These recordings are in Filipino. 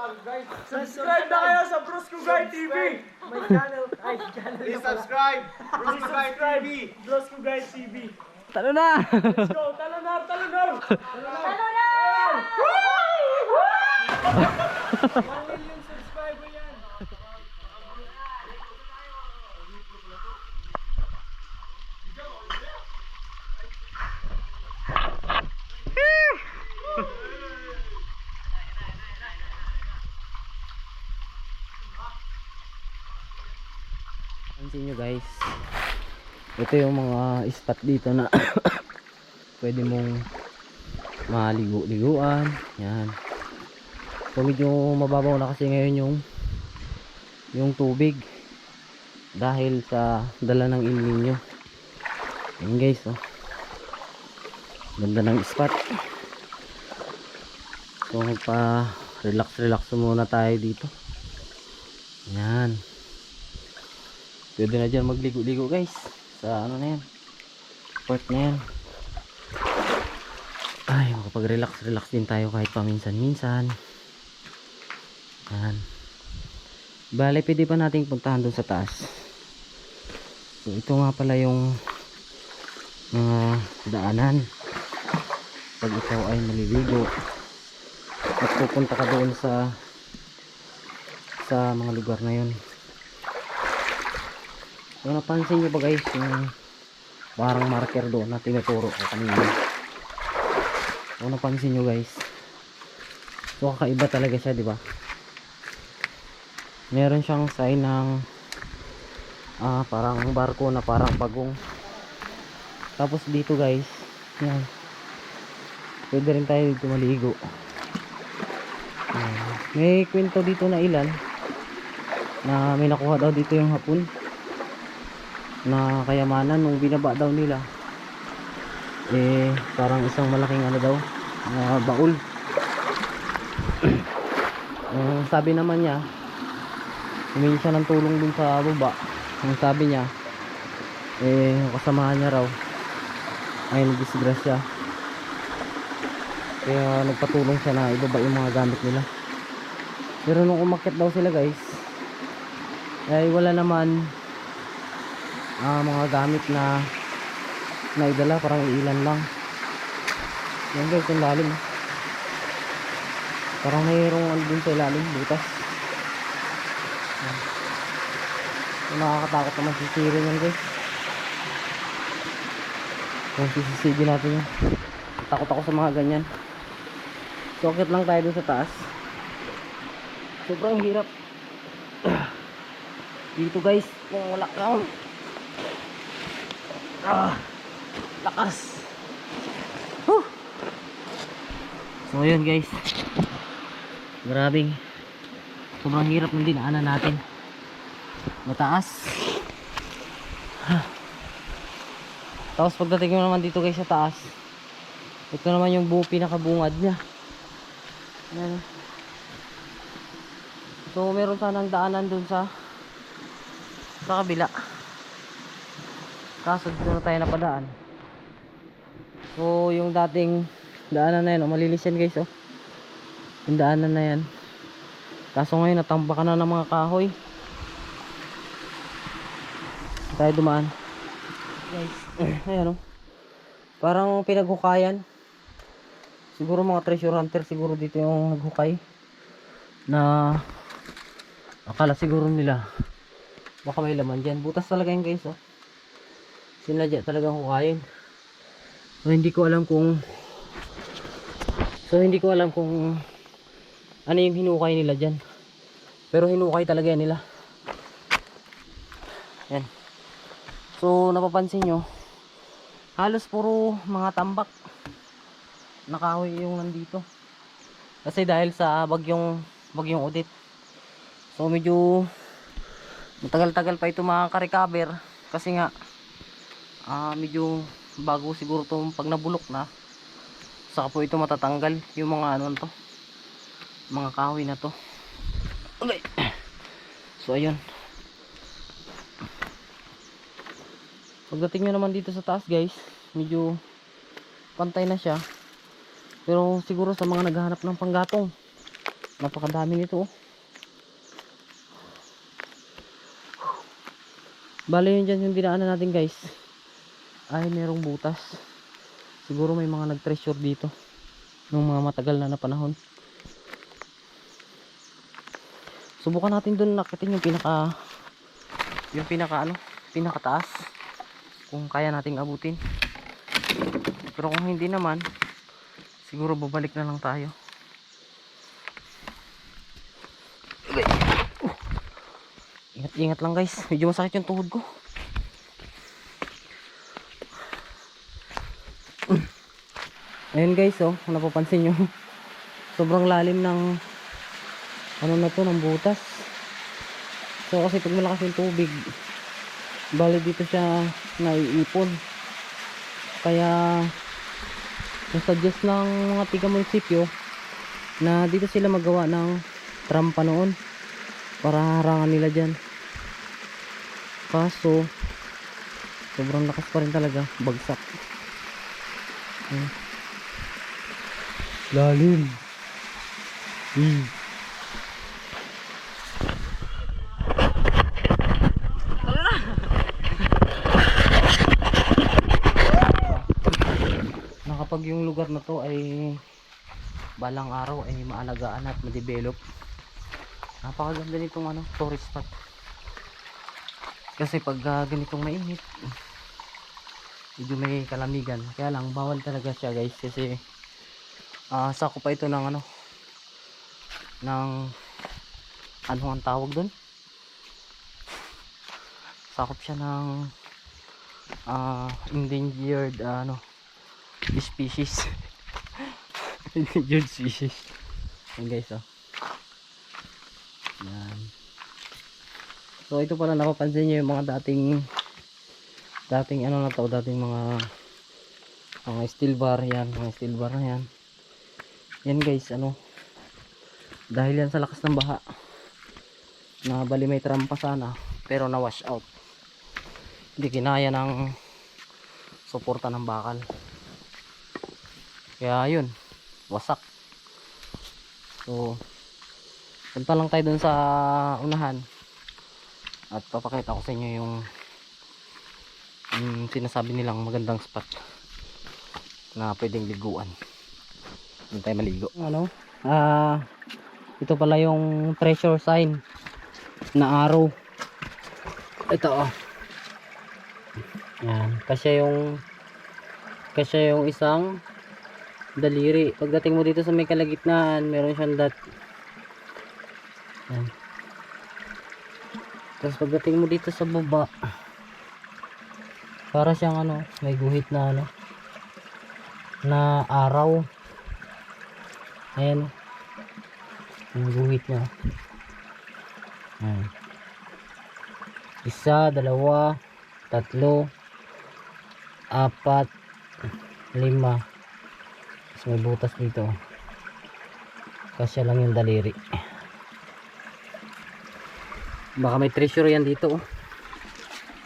Subscribe na kayo sa Bruce Kugay TV. May channel. Ay, channel Please na pala. subscribe. Bruce Kugay TV. Bruce Kugay TV. Talo na! Let's go. Talunar, talunar. 1 million subscriber yan. Pansin nyo guys, ito yung mga spot dito na pwede mong maligo-liguan. Yan. So medyo mababaw na kasi ngayon yung tubig dahil sa dala ng El Nino. Yan guys, oh. Ganda ng spot. So magpa relax muna tayo dito. Yan. Pwede na dyan magligo-ligo guys sa ano na yan, part na yan. Ay, makapag-relax din tayo kahit paminsan-minsan. Yan. Bale, pwede pa nating puntahan dun sa taas. So ito nga pala yung mga daanan pag ikaw ay maliligo at pupunta ka doon sa mga lugar na yun. So napansin nyo ba guys yung parang marker doon na tinuturo ko kanina? So napansin nyo guys, so kakaiba talaga siya, di ba? Meron siyang sign ng parang barko na parang bagong. Tapos dito guys, yan, pwede rin tayo dito maligo. May kwento dito na ilan na may nakuha daw dito yung Hapon na kayamanan nung binaba daw nila, parang isang malaking ano daw, baul. Sabi naman niya, humingi siya ng tulong dun sa baba. Ang sabi niya, kasamahan niya raw ay nagdisgrasya, kaya nagpatulong siya na ibaba yung mga gamit nila. Pero nung umakyat daw sila guys, ay wala naman mga gamit na naidala, parang ilan lang. Yan guys, yung lalim, parang mayroong ano dun sa ilalim, butas. Nakakatakot naman sisirin yan guys. Kung sisisigin natin yan, takot ako sa mga ganyan. So akit lang tayo dun sa taas. Sobrang hirap dito guys kung wala kang lakas. So yun guys, grabing sobrang hirap ng dinaanan natin, mataas. Tapos pagdating mo naman dito guys sa taas, ito naman yung pinakabungad nya. Ayan. So meron sanang daanan dun sa kabila, kaso dito na tayo napadaan. So yung dating daanan na yan, malinis yan guys, oh. Yung daanan na yan, kaso ngayon natambakan na ng mga kahoy. Tayo dumaan guys. Ayan, oh. Parang pinaghukayan. Siguro mga treasure hunter siguro dito yung naghukay, na akala siguro nila baka may laman dyan. Butas talaga yan guys, oh. Sinadya talagang hukayin. So hindi ko alam kung ano yung hinukay nila dyan, pero hinukay talaga yan nila. Yan. So napapansin nyo, halos puro mga tambak na kahoy yung nandito, kasi dahil sa bagyong Odette. So medyo matagal-tagal pa ito makaka-recover, kasi nga medyo bago siguro to, pag nabulok na saka po ito matatanggal yung mga ano to, mga kahoy na to. Okay. So ayun, pagdating nyo naman dito sa taas guys, medyo pantay na siya, pero siguro sa mga naghahanap ng panggatong, Napakadami nito oh. Bale yun dyan yung dinaanan natin guys. Ay merong butas. Siguro may mga nag-treasure dito nung mga matagal na panahon. Subukan natin doon nakitin yung pinakataas. Kung kaya nating abutin. Pero kung hindi naman, siguro babalik na lang tayo. Ingat-ingat lang guys. Medyo masakit yung tuhod ko. Ayun guys oh, kung napapansin nyo. Sobrang lalim ng ano na to, ng butas. So kasi pag malakas yung tubig, bali dito siya naiipon. Kaya nasuggest ng mga tiga munisipyo na dito sila magawa ng trampa noon para harangan nila dyan. Kaso sobrang lakas pa rin talaga, bagsak. Lalim. Nakapag yung lugar na to ay balang araw ay maalagaan at ma-develop. Napakaganda nitong tourist spot. Kasi pag ganitong mainit, medyo may kalamigan. Kaya lang bawal talaga siya guys kasi sakop pa ito ng ng ano ang tawag doon? Sakop siya ng endangered species. Endangered species. Yan guys oh. Yan. So ito pala napapansin niyo yung mga dating dating mga steel bar yan, mga steel bar na yan. Yan guys, dahil yan sa lakas ng baha na bali may trampa sana pero na wash out. Hindi kinaya ng suporta ng bakal. Kaya yun, wasak. So punta lang tayo dun sa unahan at papakita ko sa inyo yung sinasabi nilang magandang spot na pwedeng liguan. Doon tayo maligo. Ito pala yung treasure sign na arrow. Ito oh. Yan, kasi yung isang daliri. Pagdating mo dito sa may kalagitnaan, meron siyang dot. Yan. Tapos pagdating mo dito sa baba, para siyang may guhit na na araw. Ayan, yung guhit niya. Ayan. 1, 2, 3, 4, 5. Tapos may butas dito. Kasya lang yung daliri. Baka may treasure yan dito oh.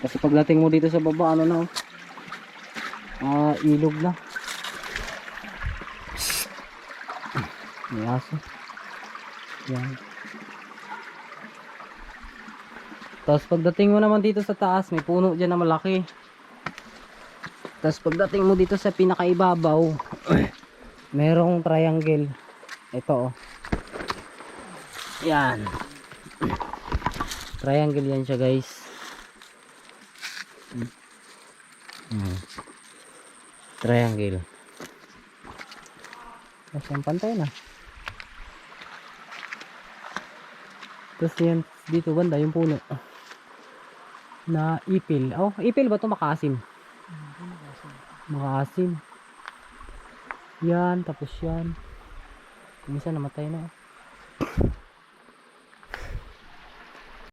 Kasi pagdating mo dito sa baba ilog na. May aso. Yan. Tapos pagdating mo naman dito sa taas, may puno dyan na malaki. Tapos pagdating mo dito sa pinakaibabaw, merong triangle. Ito oh. Yan. Triangle yan siya guys. Triangle. Masang pantay na. Tapos yan dito banda yung puno na ipil. Oh, ipil ba ito? Makasim. Makasim. Yan, tapos yan. Minsan namatay na.